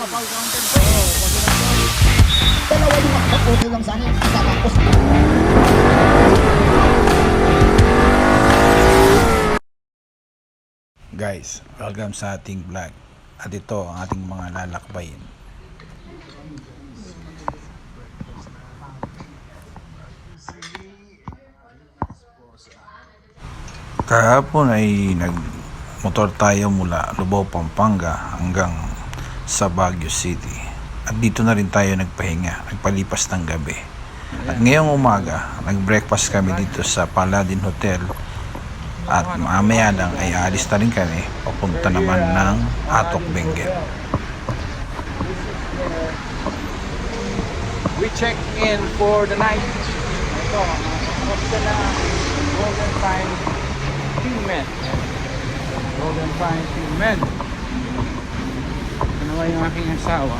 Kapag counter po. Dalawa yung okay lang sa akin. Tapos Guys, welcome sa ating vlog. At ito ang ating mga lalakbayin. Kahapon ay nagmotor tayo mula Lubao, Pampanga hanggang sa Baguio City. At dito na rin tayo nagpahinga, nagpalipas ng gabi. At ngayong umaga, nag-breakfast kami dito sa Paladin Hotel. At mamaya lang ay aalis na rin kami papunta naman ng Atok, Benguet. We check in for the night. Ito, kapita na Golden Pine Teammen. Golden Pine Teammen. Ano ba yung aking asawa?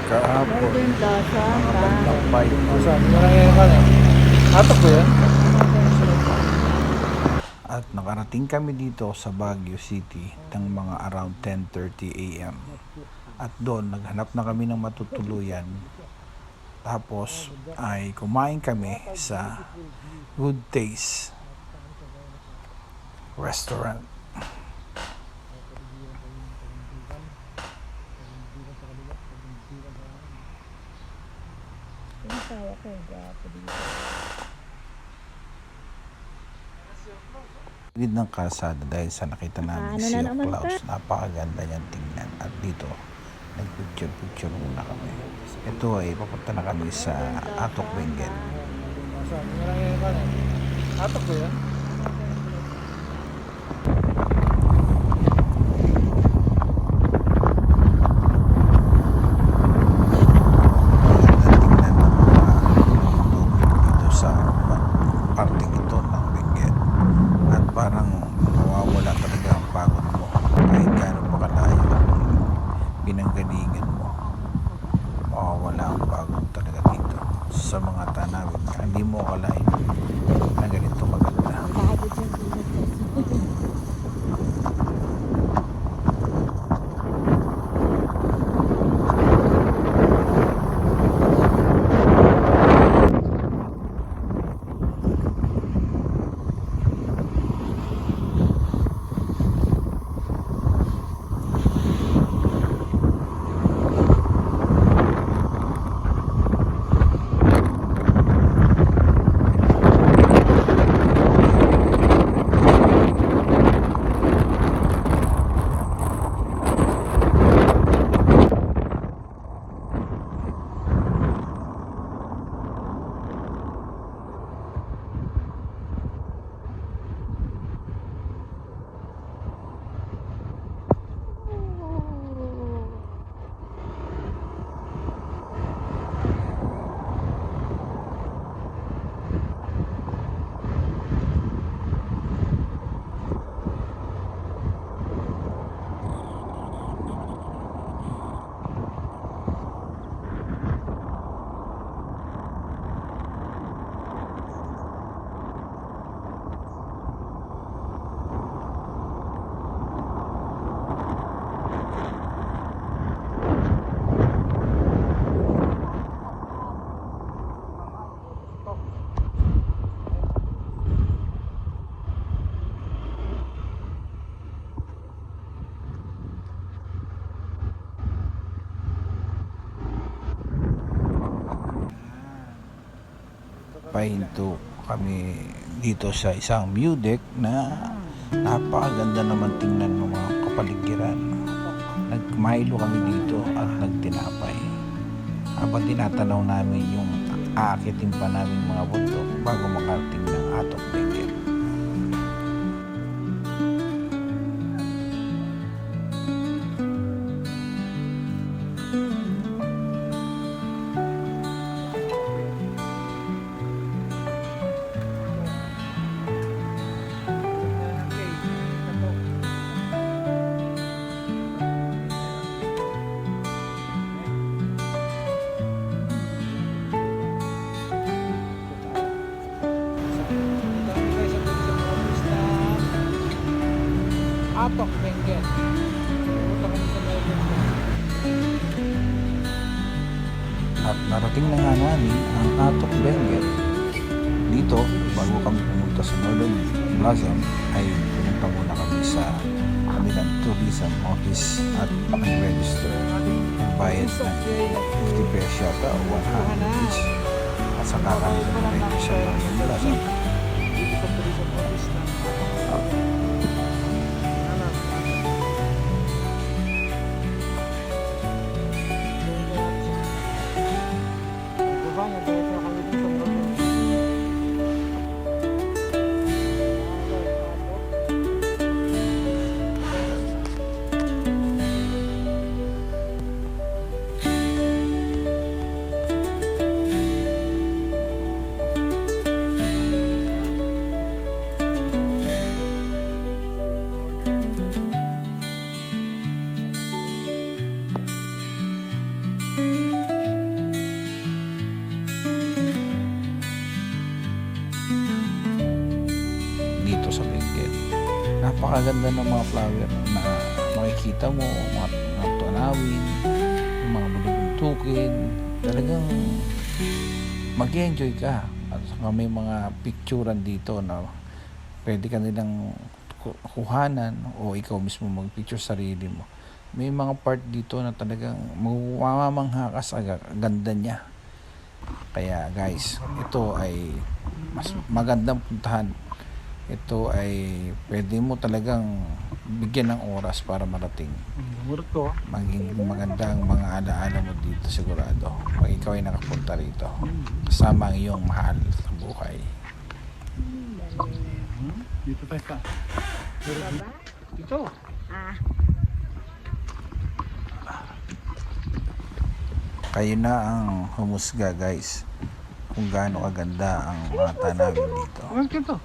Kahapon, lakbay. Atok ko yan? At nakarating kami dito sa Baguio City ng mga around 10:30 AM. At doon, naghanap na kami ng matutuluyan. Tapos ay kumain kami sa Good Taste Restaurant. Gilid ng kalsada dahil sa nakita namin sea of clouds. Napakaganda niyan tingnan. At dito, nagpicture muna kami. Ito ay papunta na kami sa Atok, Benguet. Atok ko yan? Tingnan ng mga tubig dito sa parting ito ng Benguet. At parang mawawala talaga ang pagod mo kahit gaano pa kalayo pinanggalingan mo. Mawawala ang pagod talaga dito sa mga tanawin. Hindi mo akalain na ganito maganda. Pahinto kami dito sa isang view deck na napakaganda naman tingnan ng mga kapaligiran. Nagmahilo kami dito at nagtinapay habang tinatanaw namin yung aakitin pa namin mga bundok bago makarating ng Atok, Benguet. Atok, Benguet. Pupunta kami sa Northern Lights. At narating na nga namin ang Atok Benguet. Dito, bago kami pumunta sa Northern Blossom, ay pumunta muna kami sa kanilang tourism office at nag-register. Bayad ng 50 pesos yata o 100 each. At saka kami nag-register sa Northern Blossom. Dito sa tourism office na. Dito sa Benguet. Napakaganda ng mga flower na makikita mo, mga tunawin, yung mga bulubuntukin. Talagang mag-enjoy ka. At saka may mga picturean dito na pwede ka nilang kuhanan o ikaw mismo mag-picture sarili mo. May mga part dito na talagang mamamangha ka sa ganda niya. Kaya guys, ito ay mas magandang puntahan. Ito ay pwede mo talagang bigyan ng oras para marating. Murto. Maging magandang mga alaala mo dito sigurado pag ikaw ay nakapunta rito. Kasama ang iyong mahal sa buhay. Dito tayo sa. Dito. Kayo na ang humusga guys kung gaano kaganda ang mga tanawin dito. Ang ganito.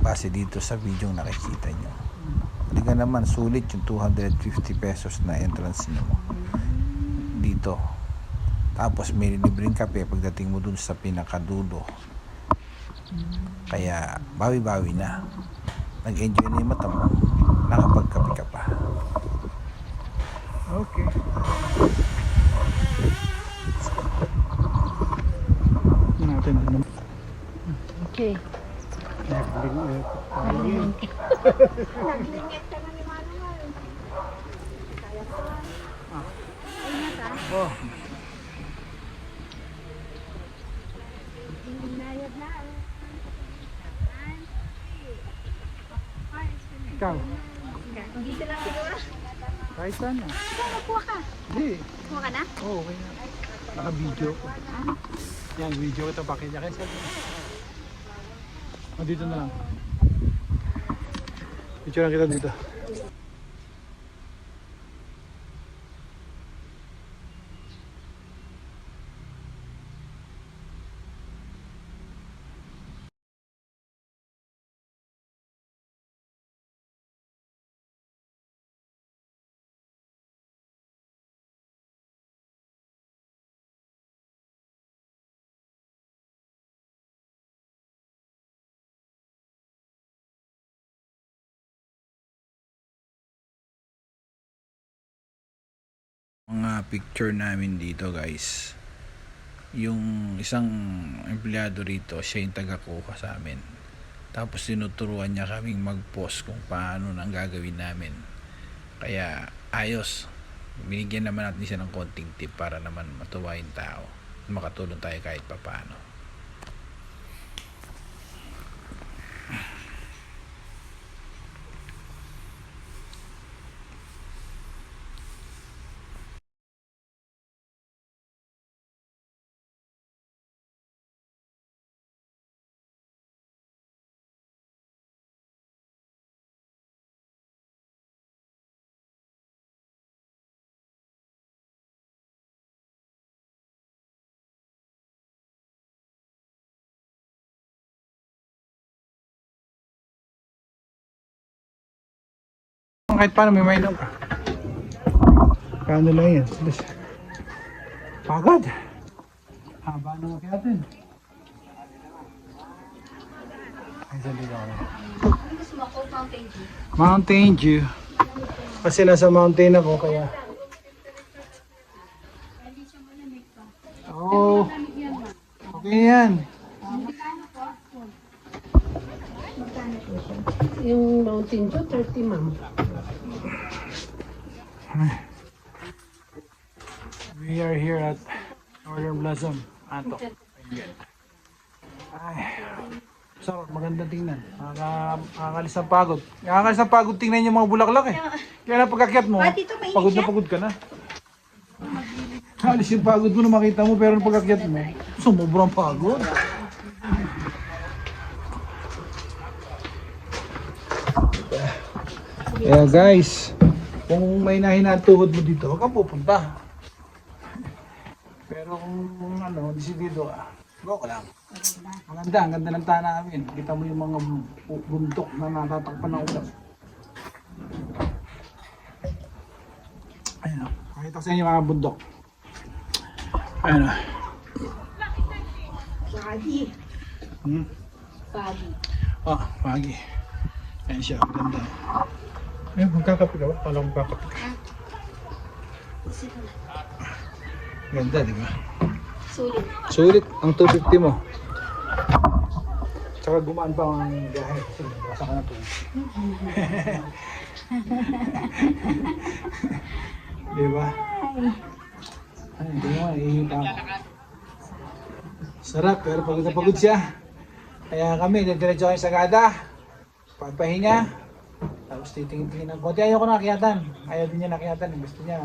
Base dito sa video nakikita nyo. Talaga naman sulit yung 250 pesos na entrance nyo dito. Tapos may libreng kape pagdating mo dun sa pinakadulo. Kaya bawi-bawi na. Nag-enjoy na yung mata mo. Nakapagkape ka pa. Okay. Natin din. Okay. Naglingit ka na ni Manuel. Kaya ko. Oh. Inayad na. Ikaw. Dito lang siguro. Kahit saan na. Ikaw, magkuha ka. Hindi. Kuha ka na? Oo, okay na. Naka-video ko. Yan, video ito. Pakita kayo sa dito na lang. Picture lang kita dito. Mga picture namin dito guys, yung isang empleyado rito, siya yung taga-kuha sa amin. Tapos tinuturuan niya kaming mag-post kung paano nang gagawin namin. Kaya ayos, binigyan naman natin siya ng konting tip para naman matuwa yung tao, makatulong tayo kahit papaano. Kahit paano may mainom ka. Kano lang yan. Pagod. Haba naman kaya natin. Ay, saan dito ako? Gusto mo ako, Mountain Dew. Mountain Dew. Kasi nasa mountain ako kaya. Oo. Okay yan. Yung Mountain Dew, 30 ma'am. We are here at Northern Blossom. Ato. Ay. Sarap, maganda tingnan. Nakakalis ng pagod. Nakakalis ng pagod tingnan yung mga bulaklak eh. Kaya na pagkakyat mo, pagod na pagod ka na. Alis yung pagod mo na makita mo, pero pagkakyat mo, sumubrang pagod. Yeah guys, kung may nahinaan tuhod mo dito, huwag kang pupunta. Pero kung ano, desidido ka, go ka lang. Ang ganda ng tahan namin. Kita mo yung mga bundok na natatakpan ng ulan. Ayun o, pakita ko sa inyo mga bundok. Ayun o. Pagi. Hmm? Pagi. Ah, pagi. Ayun siya, ganda. Ayun, magkakape ka ba? Kala ko magkakape ka. Ganda, di ba? Sulit. Sulit ang 250 mo. Tsaka gumaan pa ang biyahe. Sige, basa ka na to. Di ba? Ay, hindi mo, ihihita mo. Sarap, pero pagod na pagod siya. Kaya kami, diretso kayo sa Sagada. Pagpahinga. Tapos titingin-tingin ng konti. Ayaw ko nakiatan. Ayaw din niya nakiatan. Gusto niya,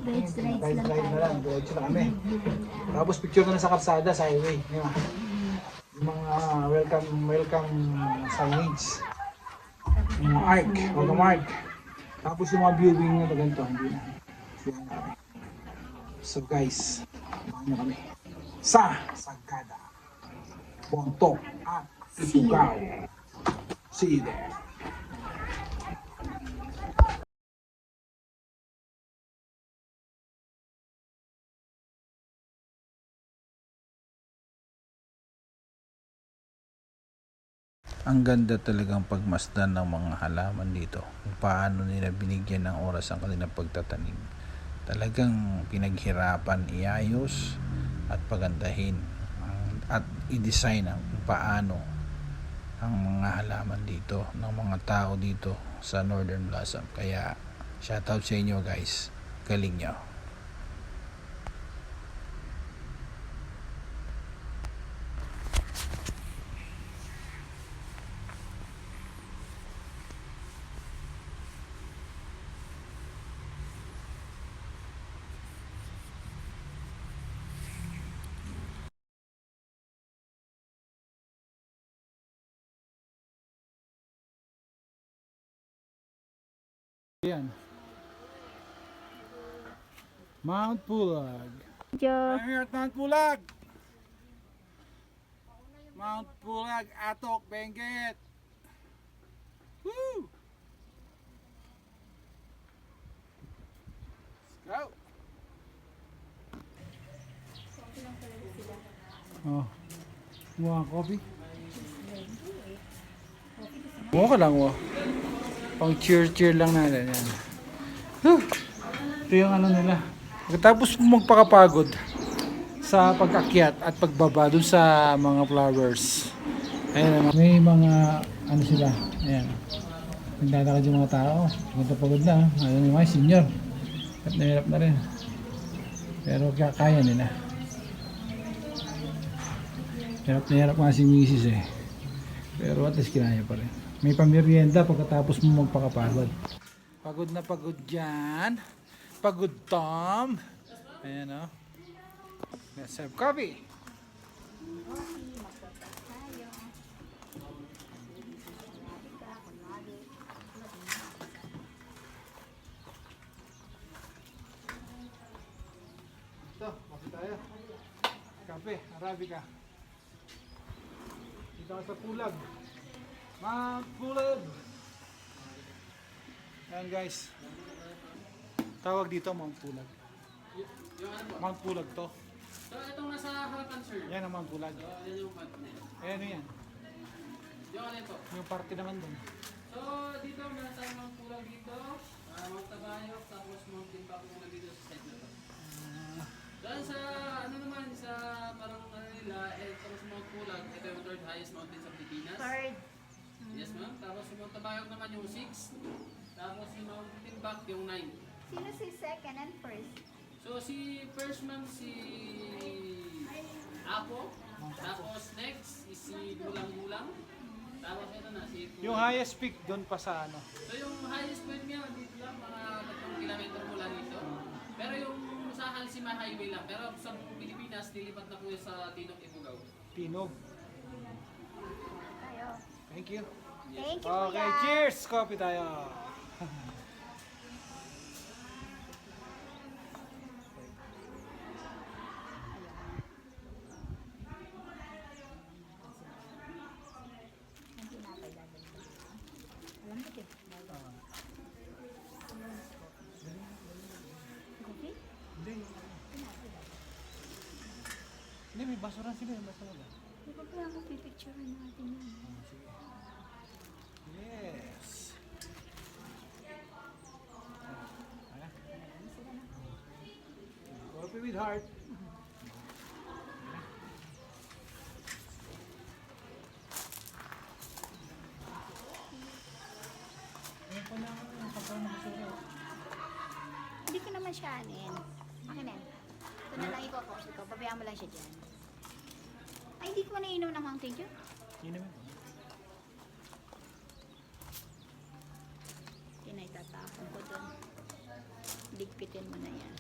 ride na lang. Diretso na kami. Tapos picture na lang sa kalsada, sa highway. Yung mga welcome signage. Yung mga arc, welcome arc. Tapos yung mga viewing na ganito, hindi na. So guys, samahan niyo kami sa Sagada, Bontoc at Ifugao. See you there. Ang ganda talagang pagmasdan ng mga halaman dito. Kung paano nila binigyan ng oras ang kanilang pagtatanim. Talagang pinaghirapan iayos at pagandahin at i-design ang kung paano ang mga halaman dito ng mga tao dito sa Northern Blossom. Kaya shoutout sa inyo guys. Galing nyo. Yan. Mount Pulag. Medyo I'm here at Mount Pulag. Mount Pulag, Atok, Benguet. Woo! Let's go. Oh. Muha coffee. Muha ka lang mo. Pang cheer lang natin yan. Ito yung ano nila. Pagkatapos mo magpakapagod sa pag-akyat at pagbaba dun sa mga flowers. Ayan, may mga ano sila. Ayan. Nagdadakad yung mga tao. Pagod na. Ayan yung mga senior. At nahirap na rin. Pero kaya nila. Hirap na hirap nga si Mrs. eh. Pero at least kinaya pa rin. May pamerienda pagkatapos mo magpakapagod. Pagod na pagod dyan. Pagod Tom. Ayan o. Let's have coffee. Ito, coffee tayo. Kape, Arabica. Dito ka sa Pulag. Mount Pulag. Ayan guys. Tawag dito Mount Pulag. Mount Pulag to. So, itong nasa harapan, sir. Yan ang Mount Pulag. Yan yung partner. Ayan yan. Yung ano ito? Yung party naman dun. So, dito, meron tayong mga kulang dito. Mga Tamayok, tapos mountain back muna dito sa side na to. Dahil sa ano naman, sa parang ano nila, ito sa Mount Pulag, ito yung third highest mountain sa Pilipinas. Third. Yes ma'am, tapos yung Mount Tamayok naman yung 6, tapos yung mountain back yung 9. Sino si second and first? So si first ma'am si Apo, tapos next is si Gulang-Gulang, tapos ito na si Yung highest peak doon pa sa ano. So yung highest point niya dito lang, mga 3 kilometer mula dito. Pero yung sa Halsima Highway lang, pero sa Pilipinas, nilipat na po yun sa Tinog Ifugao. Pinog. Tayo. Thank you. Thank you, Okay, Kuya. cheers! Coffee tayo. Ang tinapay dadalhin. Alam mo, Tip. Coffee? Hindi, may basura sila. May basura ba? Di ba kaya ako pipicturean natin yan? Yes. Coffee with heart. Ayan pa na yung pagkain ng basura. Hindi ko naman siya anin. Akin na. Ito na lang iko-post ko. Pabayaan mo lang siya dyan. Ay, hindi ko nainom ng Mountain Dew. Yun naman. Tinaitatapon ko doon. Ligpitin mo na yan.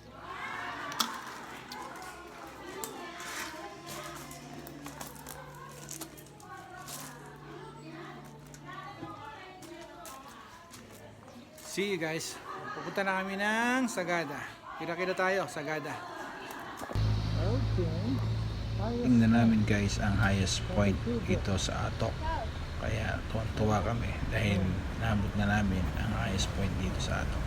See you guys. Pupunta na kami ng Sagada. Kita-kita tayo, Sagada. Okay. Tingnan namin guys ang highest point ito sa Atok. Kaya tuwan-tuwa kami dahil nabot na namin ang highest point dito sa Atok.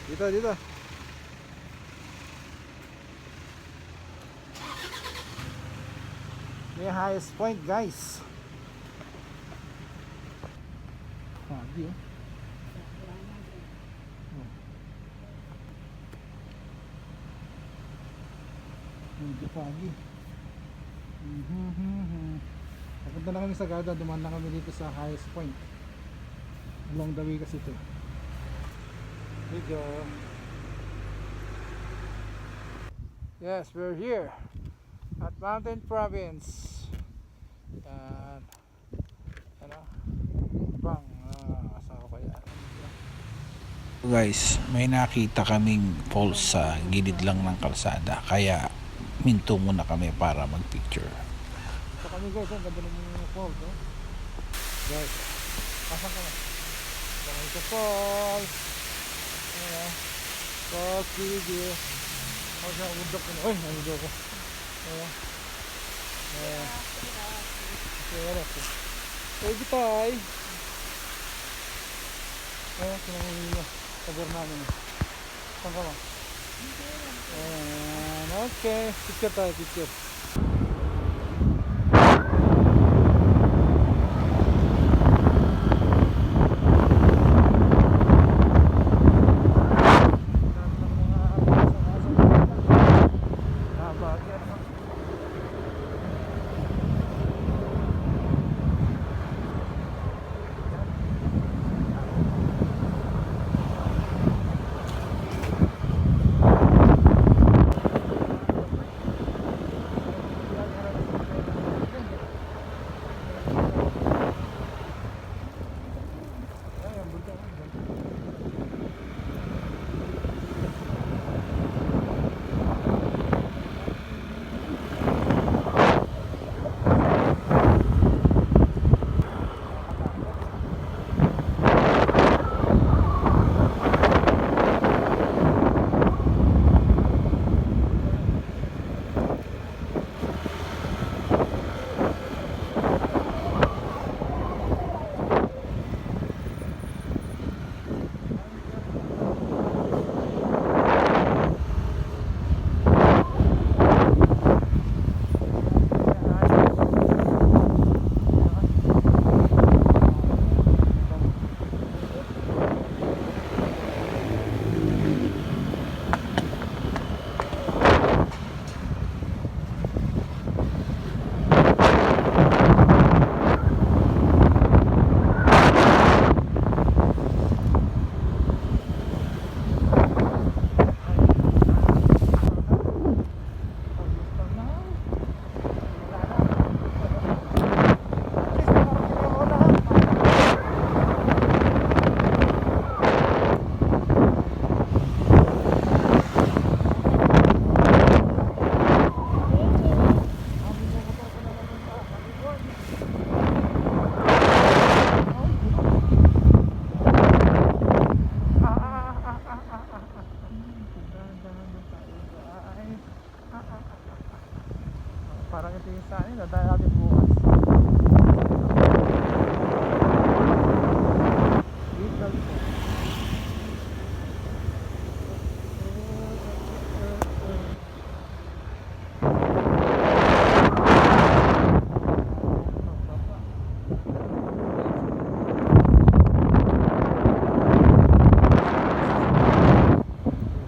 Dito, dito. May highest point guys. Sabi oh. Hindi pagi. Papunta na kami sa Sagada, dumaan na kami dito sa highest point. Along the way kasi ito. Here we go. Yes, we're here at Mountain Province. Yan. Ano? Bang, asawa ko yan. Guys, may nakita kaming falls sa gilid lang ng kalsada. Kaya minto muna kami para magpicture. Ito kami guys, ang ganda ng mga falls. Oh. Guys, pasang kami. Ito kami sa falls. Ayan. Falls, video. Ako siya, undok ko na. Uy, nandito ko. Ayan. Ayan. Ayan. Pwede tayo. Ayan, sinangin nyo. Sabar namin. Saan ka ba? Ayan. Okay. Picture tayo, picture. Parang ito yung sa akin, dahil natin bukas.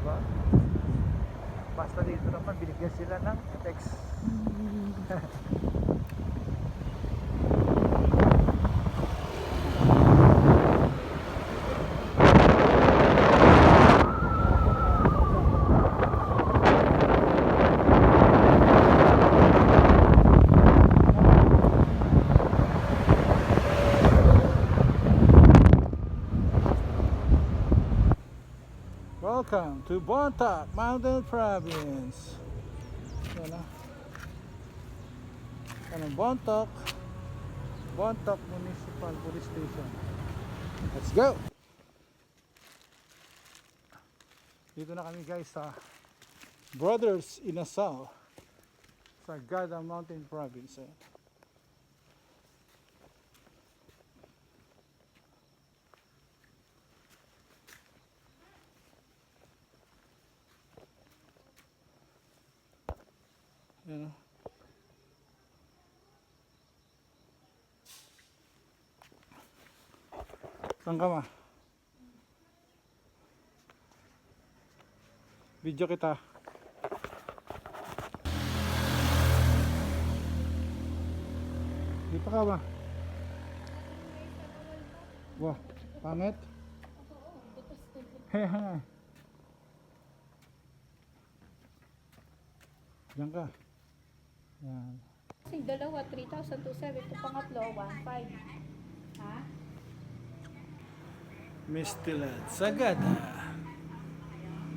Diba? Basta dito naman, binigyan sila ng FX. Welcome to Bontoc Mountain Province. Yan na. Yan ang Bontoc Municipal Police Station. Let's go! Dito na kami guys sa Brothers Inasal sa Sagada Mountain Province. Ayan. Yan. Saan ka ma? Video kita. Dito ka ba? Wah, pangit? Hehe. Diyan ka. Yan. Yung dalawa, 3,207. Ito pangatlo, 1,500. Ha? Misty Lad, Sagada.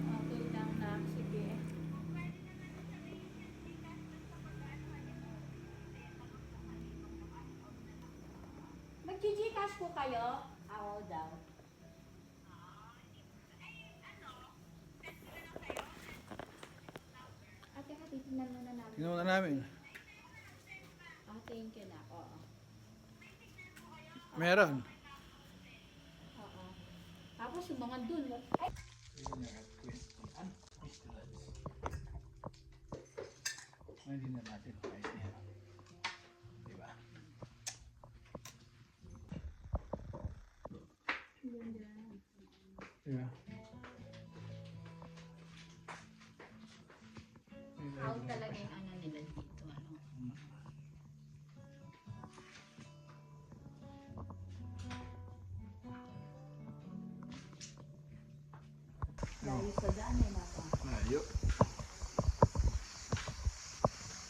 Okay lang na. Sige. Mag-Gcash po kayo? Oo daw. Ate, titignan muna namin. Tingnan muna namin. Thank you na. Oo. Meron. Oo. Tapos yung mga dun. Ay! Hindi na natin kahit yan. Diba? Diba? Out talaga yung ano nila dito. Ano? Dahil sa daan ay napa. Ayo.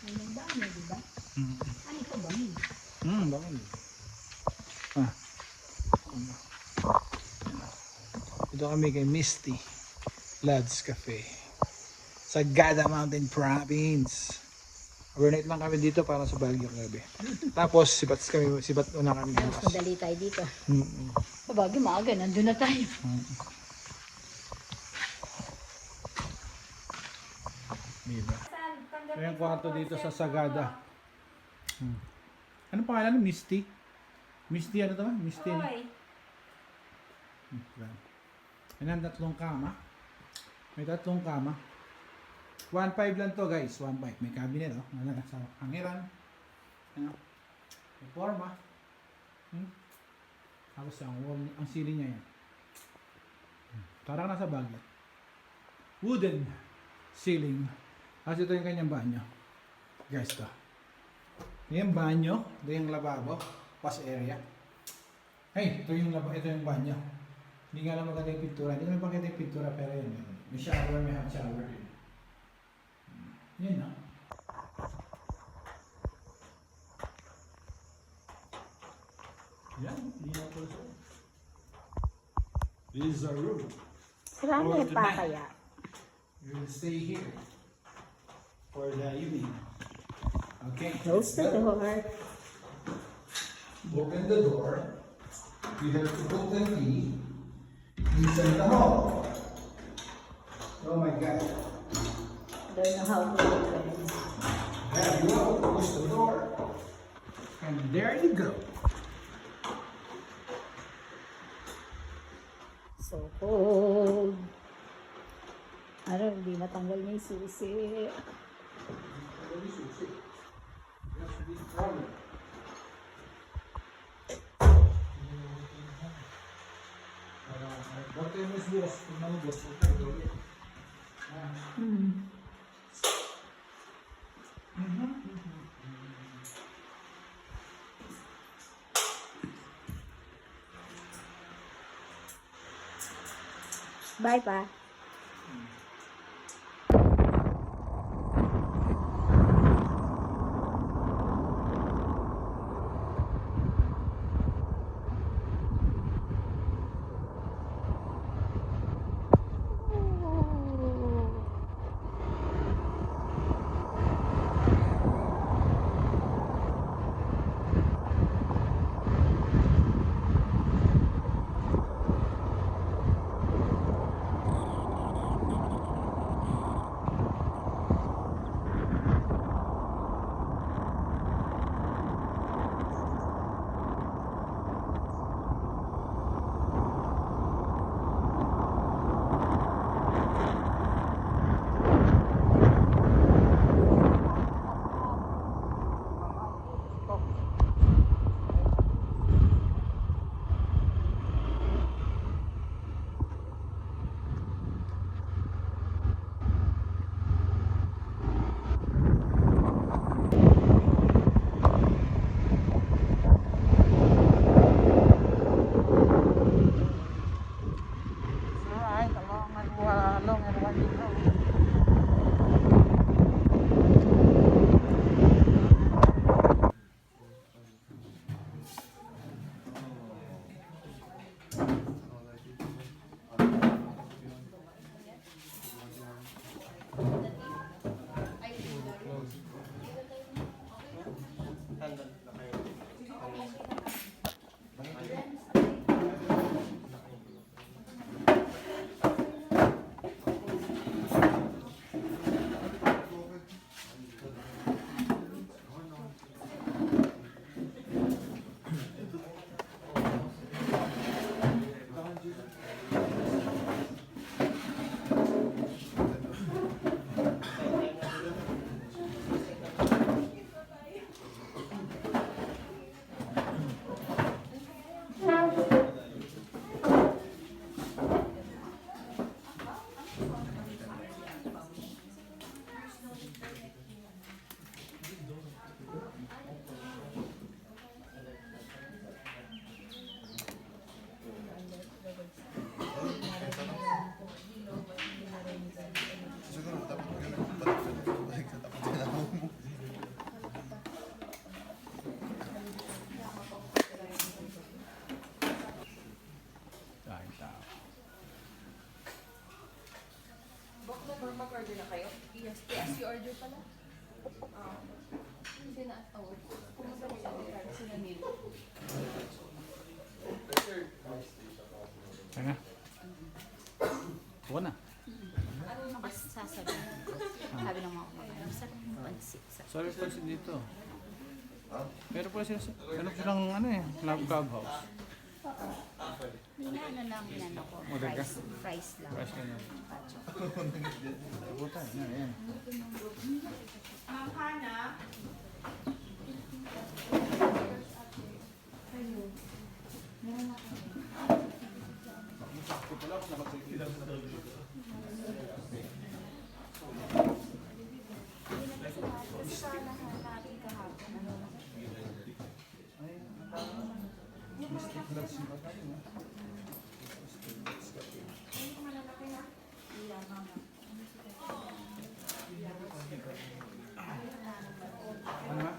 May nagdaan na, di ba? Ano ito ba? Bakit? Ah. Ito kami kay Misty Lad's Cafe. Sagada Mountain Province. Overnight lang kami dito para sa Baguio gabi. Tapos sibat una kami Tapos bukas. madali tayo dito. Mm-mm. Sabagay, maaga, nandun na tayo. Diba? Ito yung kwarto dito sa Sagada. Ano pangalan? Misty? Misty ano to ba? Misty ano? Hoy, Yan ang tatlong kama. May tatlong kama. 1.5 lang to guys. 1.5. May cabinet oh. Ano sa hangiran. Ano? May forma. Tapos ang wall, ang ceiling niya yan. Parang nasa Baguio. Wooden ceiling. Tapos ito yung kanyang banyo. Guys to. Ito yung banyo. Ito yung lababo. Wash area. Hey, ito yung banyo. Hindi nga lang maganda yung pintura. Hindi naman pakita yung pintura pero yun. May shower, may hot shower din. Yan na. Yan, hindi na po so. This is our room. marami pa kaya. We will stay here for the evening. Okay. Close the door. Open the door. You have to put the key inside the hall. Oh my God. Don't know how to open. Have go. Push the door. And there you go. So cold. Ano, hindi natanggal niya yung susi. Bye pa. Mag-order na kayo? Yes, yes, you order pala? Hindi na. Pumunta mo sa sila nila. Kaya nga. Huwag na. Ano ba sasabihin? Sabi ng mga kumakain, masarap yung pansit. Sorry po si dito. Pero po silang ano eh, clubhouse. Hindi na ano lang yan ako. Order ka? Fries lang. Fries lang yan. Pacho. Butan, yan. Ano?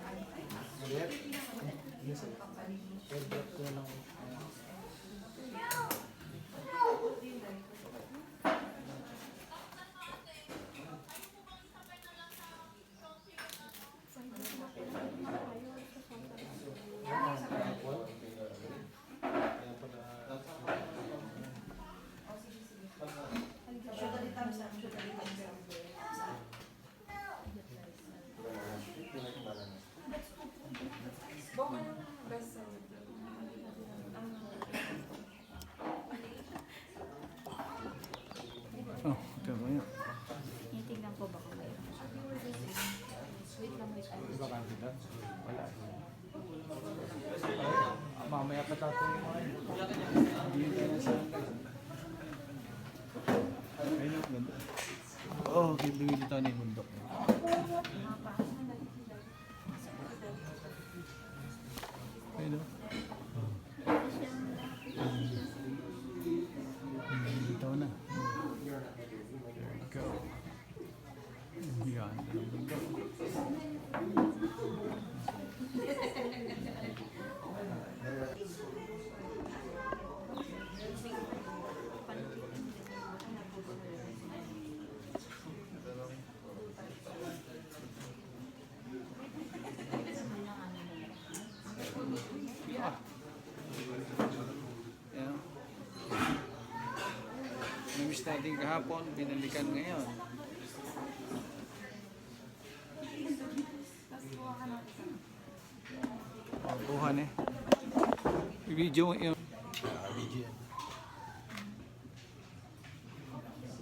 Iba ka dito? Wala. Mamaya pa tayo yung mga yun. Hindi tayo na sunrise. Ayun ang ganda. Oo, kibigil dito na yung bundok. Ayun o. Dito na. There you go. Yan, ang bundok. Yan. Namiss natin kahapon, binalikan ngayon. Buhan eh. Video yung video.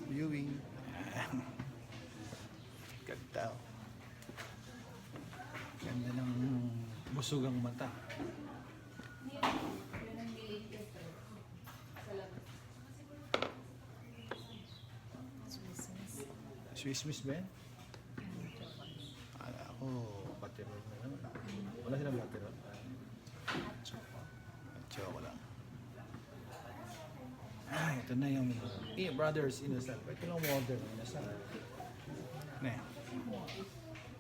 Viewing. Ganda. Ganda ng busugang mata. Swiss Miss ba yan? Ala ko, patirol na naman. Wala silang patirol. Choco lang. Ah, ito na yung Brothers Inasal. Ito lang order ng Inasal. Ne.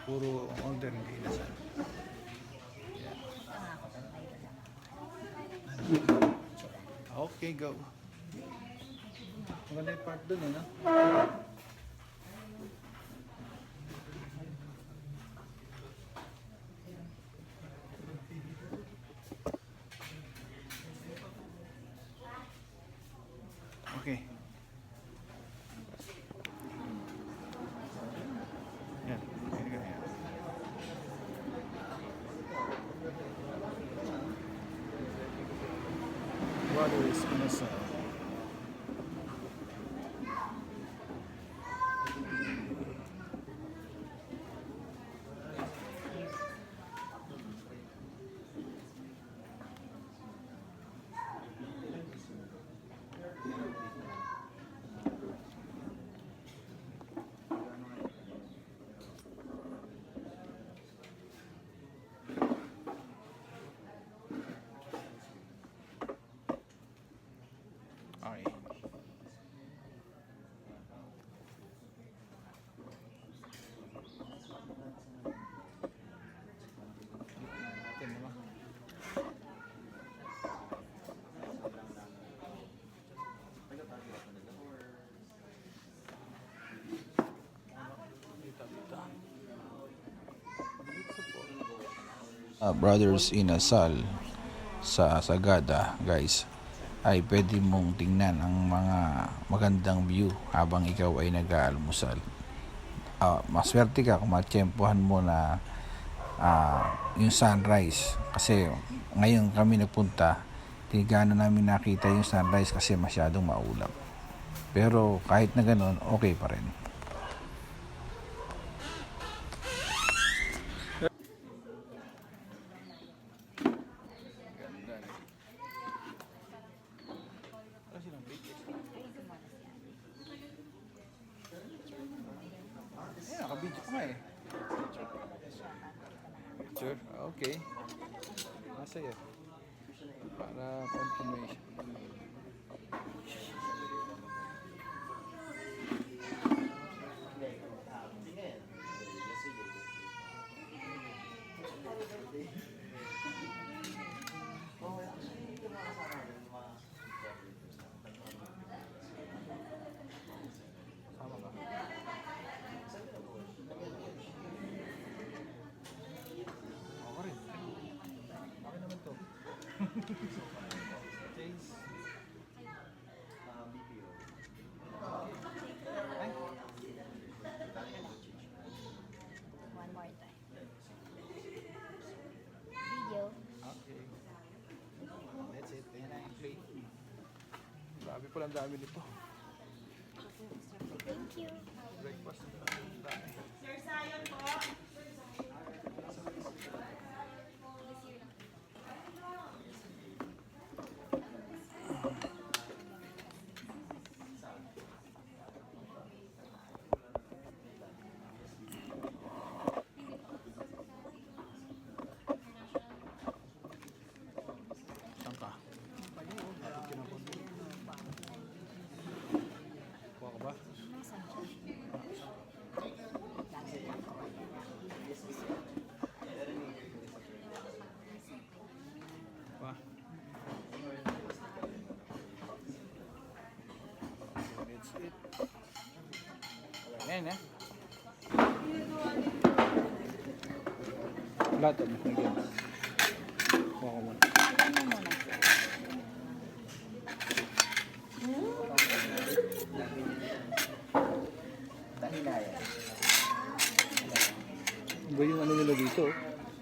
Puro order ng Inasal. Yeah. Okay, go. Maganda yung part dun eh, no? Okay. Yan. Yan. Brothers Inasal. Okay. Natin naman. Brothers Inasal sa Sagada, guys, ay pwede mong tingnan ang mga magandang view habang ikaw ay nag-aalmusal. Maswerte ka kung matsyempohan mo na yung sunrise, kasi ngayon kami nagpunta, di gaano namin nakita yung sunrise kasi masyadong maulap. Pero kahit na ganun, okay pa rin. Ayan, nakabidyo ko nga eh. Picture? Okay. Masaya. Para confirmation. Sama ba? Ako rin. Bakit naman to? Chase. Ay. One more time. Video. Okay. That's it. Ayan na yung play. Grabe pala ang dami nito. Thank you. Breakfast. Ang dami. Fine, eh? Lahat ano, again. Kuha ko muna. Alam mo muna. Iba yung ano nila dito,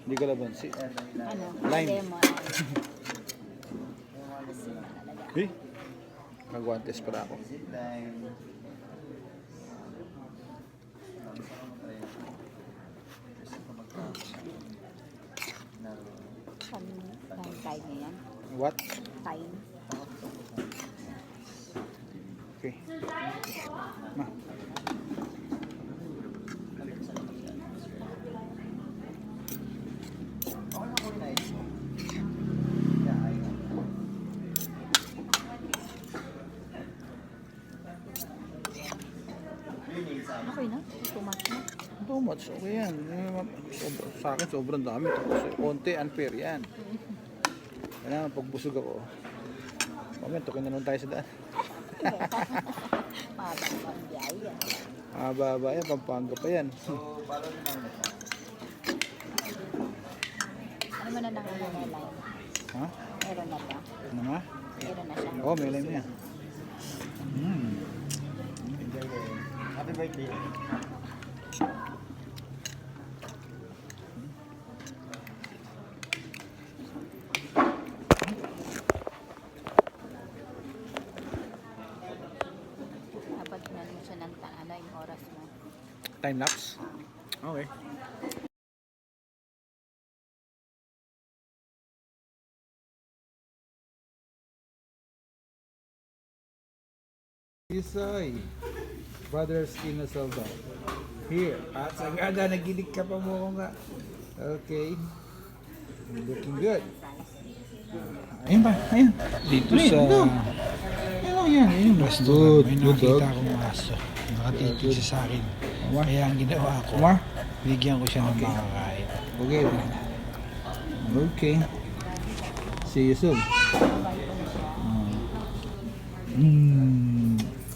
hindi kalabansi. Ano? Lime. Lemon. Eh? Nagwantes para ako. Time niya yan. What? Time. Okay. Ma. Okay na? Too much na? Too much, okay yan. Sa akin sobrang dami. Tapos konti, unfair yan. Kailangan pagbusog ako. Mamaya, tukin na naman tayo sa daan. Mabang pang biyaya. Mahaba yan, Pampanga pa yan. Ano mo na nangangalay? Ha? Meron na ba? Ano nga? Meron na siya. Oo, may lime yan. Happy birthday. Dapat tinan mo siya ng ano yung oras mo. Time lapse? Okay. Isay, Brothers Inasal daw. Here. At sa ganda, nagilig ka pa mo nga. Okay. Looking good. Ayun ba? Ayun. Dito sa... Ayun yan. Ayun. Restaurant, may Good dog. nakita akong aso. Nakatitig siya sa akin. Kaya ang ginawa ko, Kumar? bigyan ko siya ng Okay. makakain. Okay. Okay. See you soon.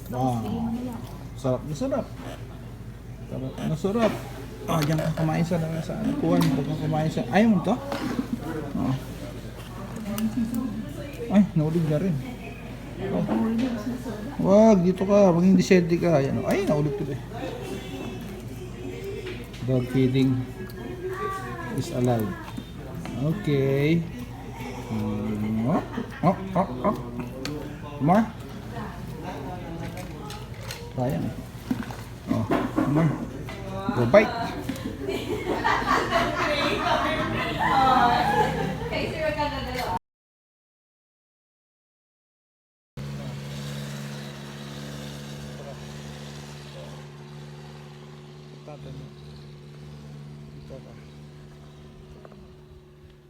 Wow. Sarap na sarap. Sarap na sarap. Oh, diyan ka kumain sa ano. Kuhan mo kung kumain sa... Ayaw mo to? Oh. Ay, nahulog na rin. Oh. Wag, dito ka. Maging disente ka. Ayan, oh. Ay, nahulog tuloy. Dog feeding is allowed. Okay. Oh, oh, oh, oh. More? Sayang. Oh, more. Go bite.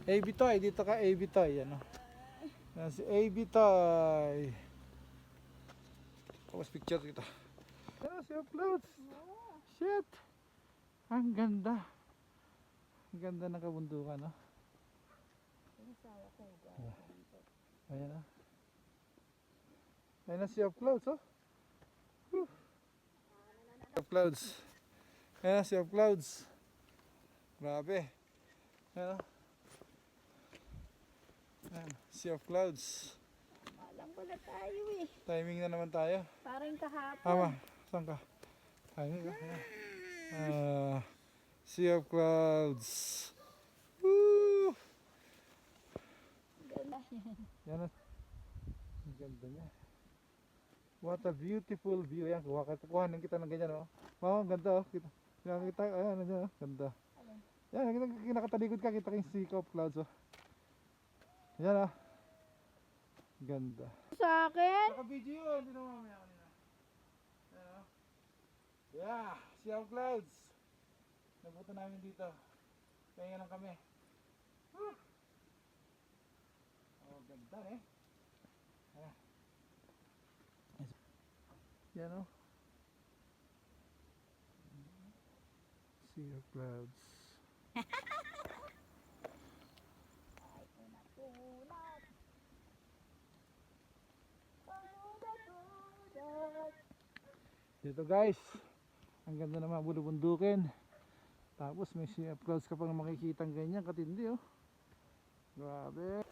AB Toy, dito ka AB Toy, ano? Yan si AB Toy. Tapos picture dito. Yan si Uploads. Shit! Ang ganda. Ang ganda ng kabundukan, no? Ayan na. Ayan na si Uploads, oh. Whew. Uploads. Ayan na si Uploads. Grabe. Ayan na. Ayan, Sea of Clouds. Alam ko na tayo eh. Timing na naman tayo. Parang kahapon. Ama, saan ka? Timing ka? Sea of Clouds. Woo! Ganda yan. Yan na. Ang ganda niya. What a beautiful view. Yan, kuhanin kita ng ganyan, oh. Wow, ang ganda, oh. Kita, ayan, oh. Ganda. Yan, kinakatalikod ka, kita kang Sea of Clouds, oh. Yan, oh. Ganda. Sa akin? Naka-video yun, hindi naman mamaya kanina. Yan, oh. Yeah, Sea of Clouds. Nabuto namin dito. Kaya lang kami. Woo! Oh, ganda eh. Ayan. Yan, oh. Sea of Clouds. Dito guys, Ang ganda naman bulubundukin. Tapos may sea of clouds ka pang makikita ng ganyan katindi oh. Grabe.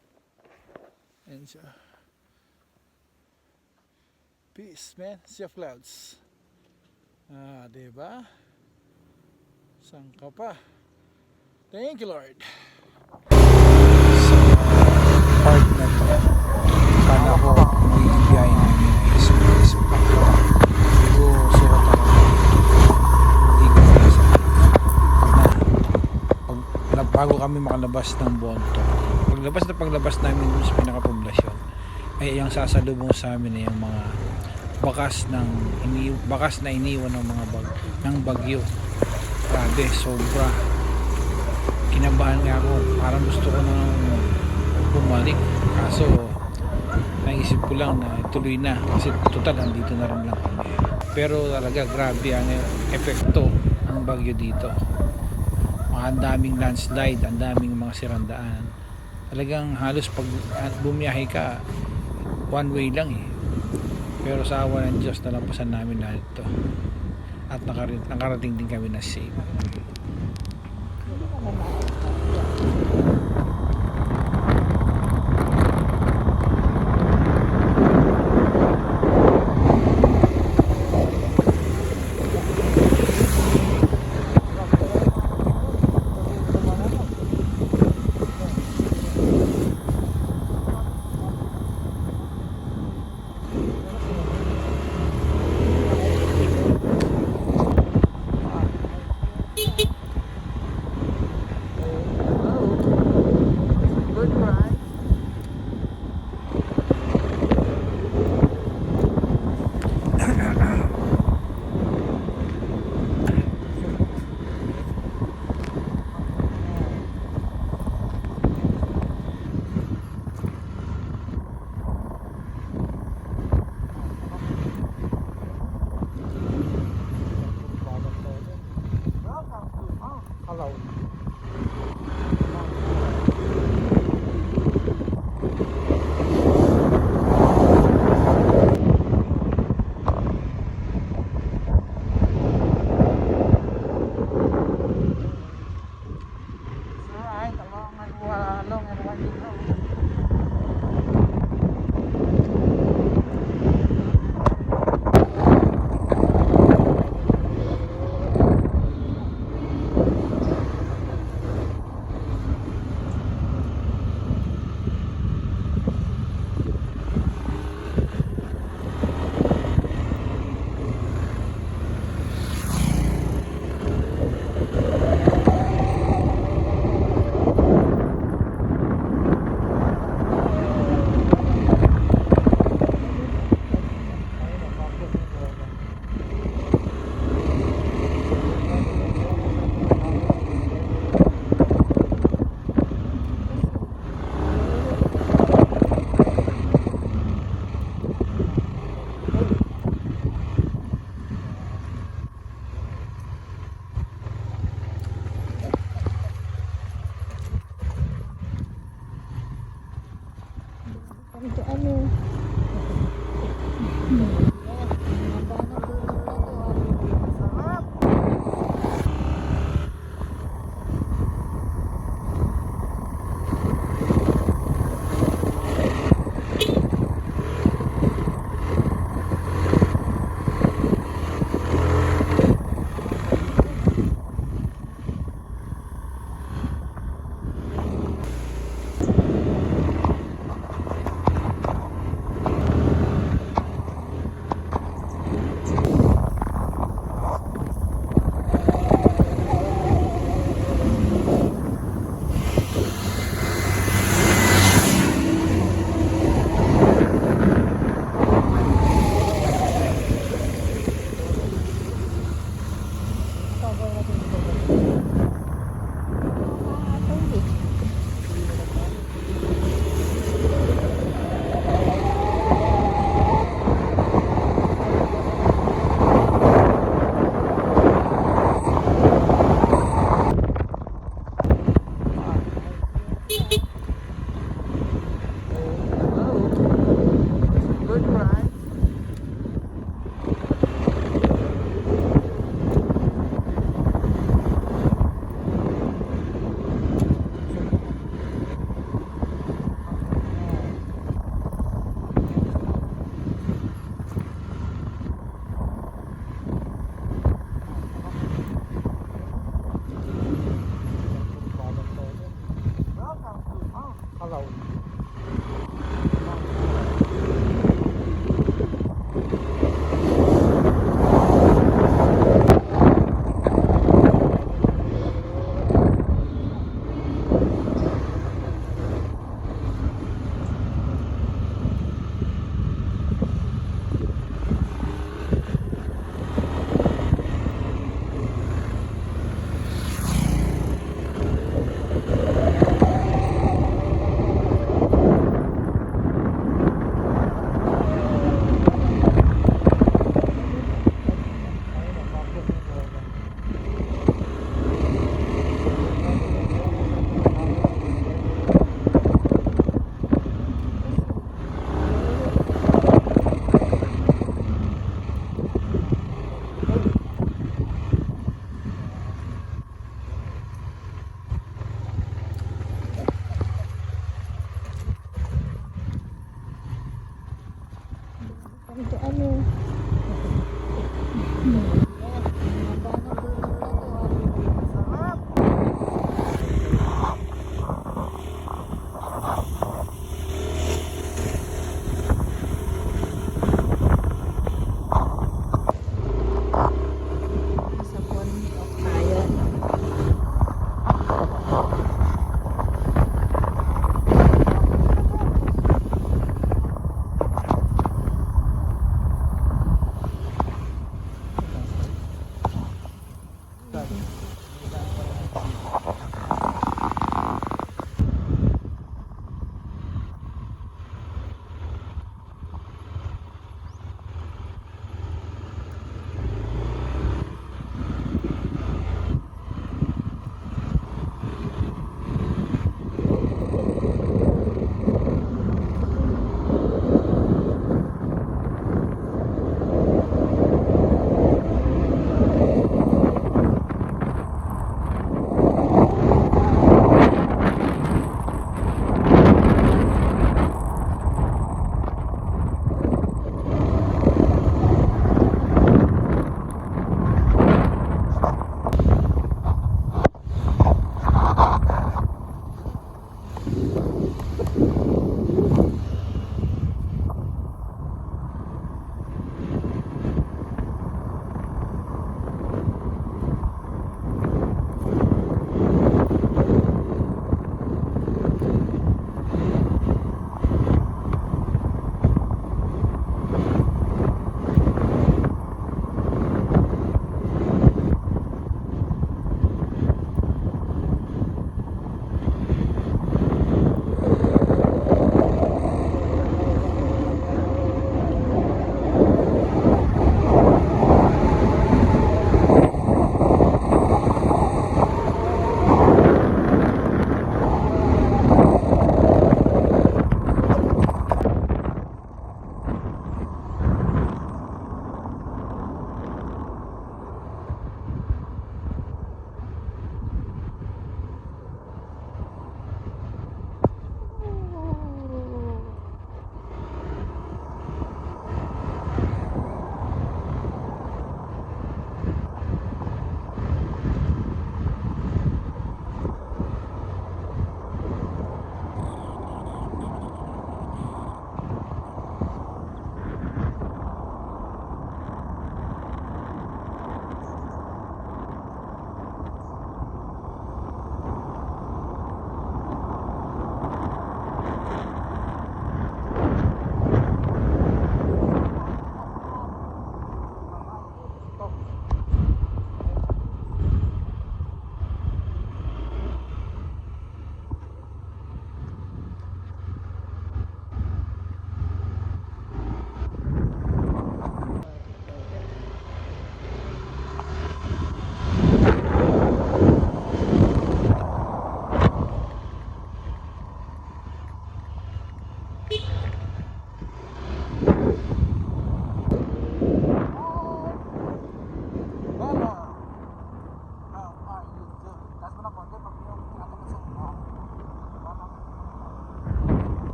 Ayan siya. Peace man, sea of clouds. Diba? Saan ka pa? Thank you Lord. Sa part na to, kala ko magiging biyahe namin ay express pa. Pero sukat ako. Hindi ko nasa. Bago kami makalabas ng Bonto, paglabas namin sa pinakapoblasyon, ay yung sasalubong sa amin ay yung mga bakas na iniwan ng mga ng bagyo. Grabe, sobra. Kinabahan nga ako, parang gusto ko nang bumalik, kaso naisip ko lang na tuloy na kasi total andito na rin lang kami. Pero talaga grabe ang epekto ng bagyo dito. Ang daming landslide, ang daming mga sirandaan. Talagang halos pag bumiyahe ka, one way lang eh. Pero sa awa ng Diyos, nalampasan namin lahat ito. At nakarating din kami na safe.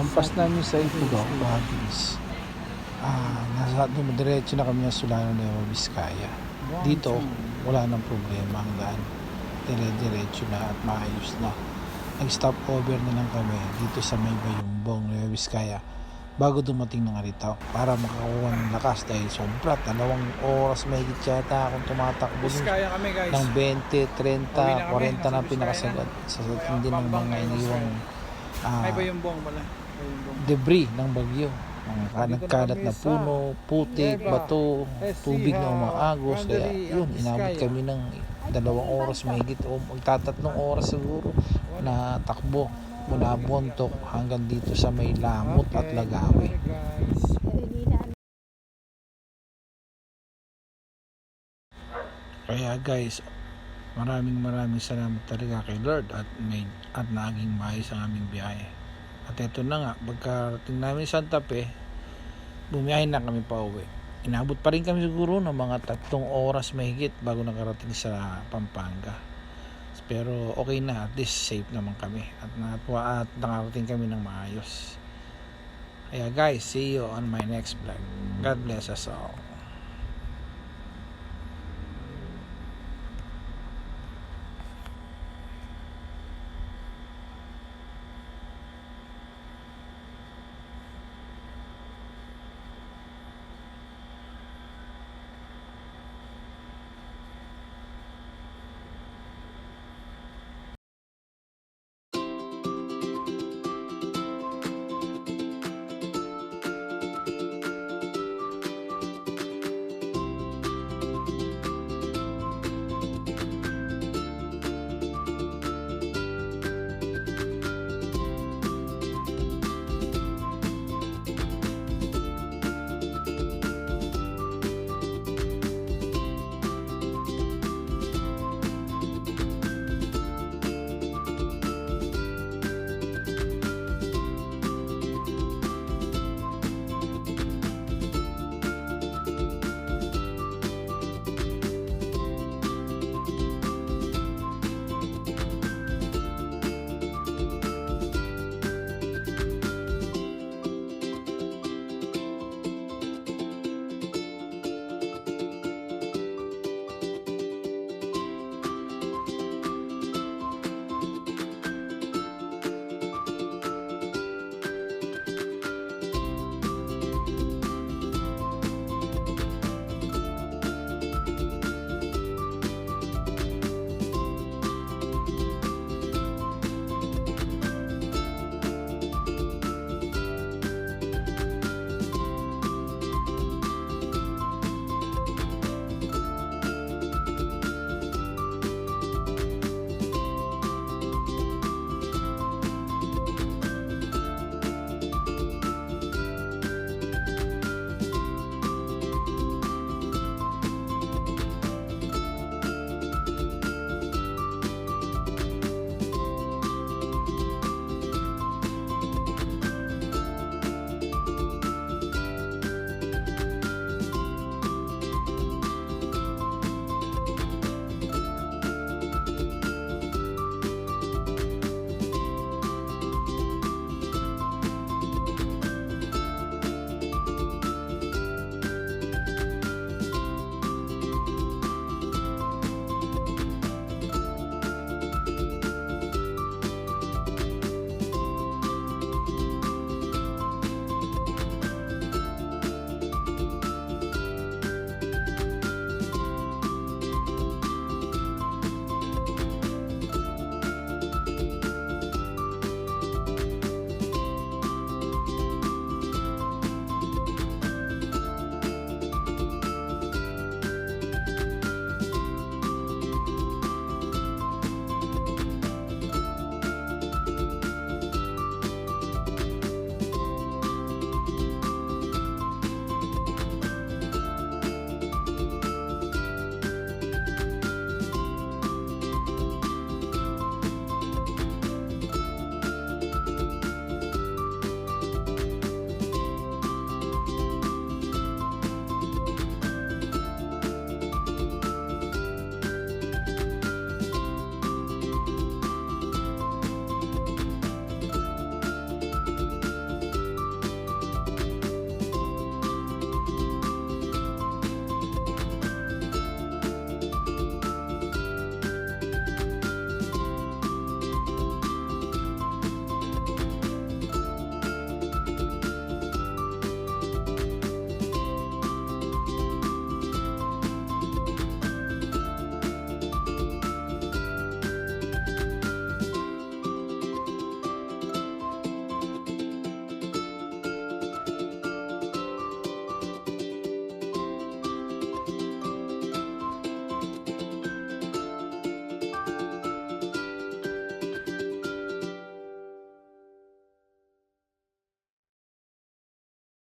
Lampas namin sa Ifugao, Baguio. Dumiretso na kami ng Solano, Nueva Vizcaya. Dito, wala nang problema ang daan. Dire-diretso na at maayos na. Nag-stop over na lang kami dito sa may Bayumbong, Nueva Vizcaya bago dumating ng Aritaw para makakuha ng lakas dahil sobra. 2 oras mahigit yata akong tumatakbo Vizcaya kami guys. ng 20, 30, Uwi na kami. 40 na Nasa pinakasagad sa hindi ng Pampanga, mga iniwang Ay ba yung buong pala? Bayumbong. debris ng bagyo. Mga nagkalat na puno, putik, bato, tubig na umaagos. Kaya yun, inabot kami ng 2 oras mahigit o magtatatlong oras siguro na takbo mula Bontoc hanggang dito sa may Lamot at Lagawi. Kaya guys, maraming salamat talaga kay Lord at naging maayos ang aming biyahe. At eto na nga, pagkarating namin Santa Fe, bumiyahin na kami pa uwi. Inabot pa rin kami siguro ng mga 3 oras mahigit bago nakarating sa Pampanga. Pero okay na, at least safe naman kami at nakarating kami ng maayos. Kaya guys, see you on my next vlog. God bless us all.